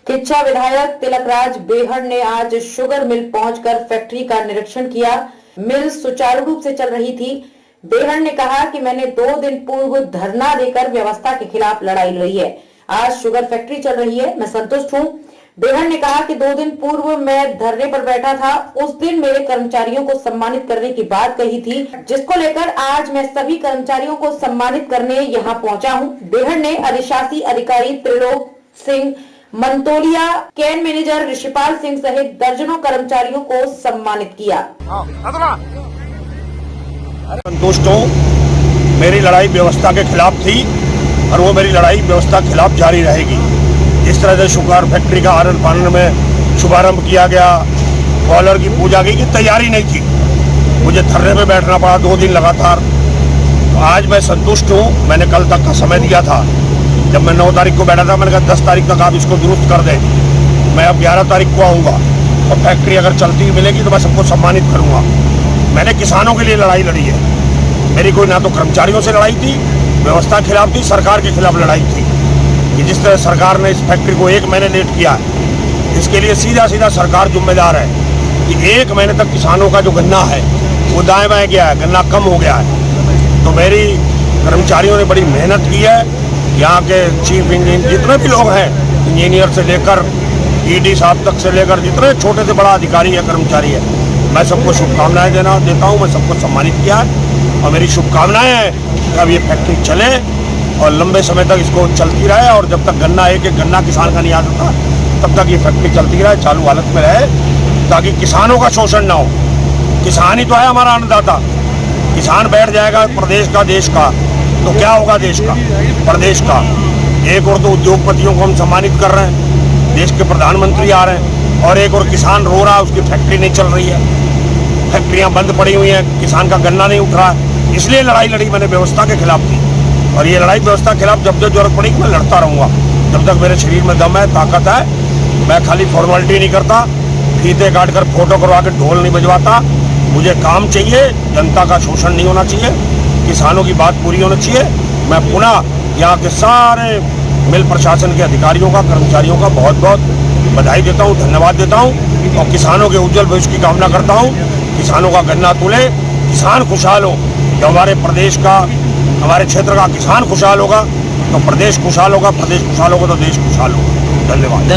किच्चा विधायक तिलकराज बेहड़ ने आज शुगर मिल पहुंचकर फैक्ट्री का निरीक्षण किया। मिल सुचारू रूप से चल रही थी। बेहड़ ने कहा कि मैंने 2 दिन पूर्व धरना देकर व्यवस्था के खिलाफ लड़ाई लड़ी है। आज शुगर फैक्ट्री चल रही है, मैं संतुष्ट हूं। बेहड़ ने कहा कि 2 दिन पूर्व मैं धरने पर बैठा था, उस दिन मेरे कर्मचारियों को सम्मानित करने की बात कही थी, जिसको लेकर आज मैं सभी कर्मचारियों को सम्मानित करने यहां पहुंचा हूं। बेहड़ ने अधिशासी अधिकारी त्रिलोक सिंह मंतोलिया, कैन मैनेजर ऋषिपाल सिंह सहित दर्जनों कर्मचारियों को सम्मानित किया। संतुष्ट हूँ। मेरी लड़ाई व्यवस्था के खिलाफ थी और वो मेरी लड़ाई व्यवस्था के खिलाफ जारी रहेगी। जिस तरह से शुगर फैक्ट्री का आनंद फानंद में शुभारंभ किया गया, बॉयलर की पूजा की तैयारी नहीं थी, मुझे धरने पे बैठना पड़ा 2 दिन लगातार। तो आज मैं संतुष्ट हूँ। मैंने कल तक का समय दिया था, जब मैं 9 तारीख को बैठा था, मैंने कहा 10 तारीख तक आप इसको दुरुस्त कर दें। मैं अब 11 तारीख को आऊँगा और फैक्ट्री अगर चलती मिलेगी तो मैं सबको सम्मानित करूँगा। मैंने किसानों के लिए लड़ाई लड़ी है। मेरी कोई ना तो कर्मचारियों से लड़ाई थी, व्यवस्था के खिलाफ थी, सरकार के खिलाफ लड़ाई थी कि जिस तरह सरकार ने इस फैक्ट्री को 1 महीने लेट किया, इसके लिए सीधा सीधा सरकार जिम्मेदार है कि 1 महीने तक किसानों का जो गन्ना है वो दाएं बाएं गया है, गन्ना कम हो गया है। तो मेरी कर्मचारियों ने बड़ी मेहनत की है। यहाँ के चीफ इंजीनियर जितने भी लोग हैं, इंजीनियर से लेकर ईडी साहब तक से लेकर जितने छोटे से बड़ा अधिकारी है, कर्मचारी है, मैं सबको शुभकामनाएं देता हूँ। मैं सबको सम्मानित किया है और मेरी शुभकामनाएं हैं कि अब ये फैक्ट्री चले और लंबे समय तक इसको चलती रहे और जब तक गन्ना एक गन्ना किसान का नहीं आता था तब तक ये फैक्ट्री चलती रहे, चालू हालत में रहे, ताकि किसानों का शोषण ना हो। किसान ही तो है हमारा अन्नदाता। किसान बैठ जाएगा प्रदेश का, देश का, तो क्या होगा देश का, प्रदेश का। एक और तो उद्योगपतियों को हम सम्मानित कर रहे हैं, देश के प्रधानमंत्री आ रहे हैं, और एक और किसान रो रहा है, उसकी फैक्ट्री नहीं चल रही है, फैक्ट्रियां बंद पड़ी हुई हैं, किसान का गन्ना नहीं उठ रहा है। इसलिए लड़ाई लड़ी मैंने व्यवस्था के खिलाफ थी और ये लड़ाई व्यवस्था के खिलाफ जब जब जरूरत पड़ेगी मैं लड़ता रहूँगा। जब तक मेरे शरीर में दम है, ताकत है, मैं खाली फॉर्मेलिटी नहीं करता, फीते काट कर फोटो करवा के ढोल नहीं बजवाता। मुझे काम चाहिए, जनता का शोषण नहीं होना चाहिए, किसानों की बात पूरी होनी चाहिए। मैं पुनः यहाँ के सारे मिल प्रशासन के अधिकारियों का, कर्मचारियों का बहुत बहुत बधाई देता हूँ, धन्यवाद देता हूँ और किसानों के उज्जवल भविष्य की कामना करता हूँ। किसानों का गन्ना तुले, किसान खुशहाल हो। जब हमारे प्रदेश का, हमारे क्षेत्र का किसान खुशहाल होगा तो प्रदेश खुशहाल होगा, प्रदेश खुशहाल होगा तो देश खुशहाल होगा। धन्यवाद।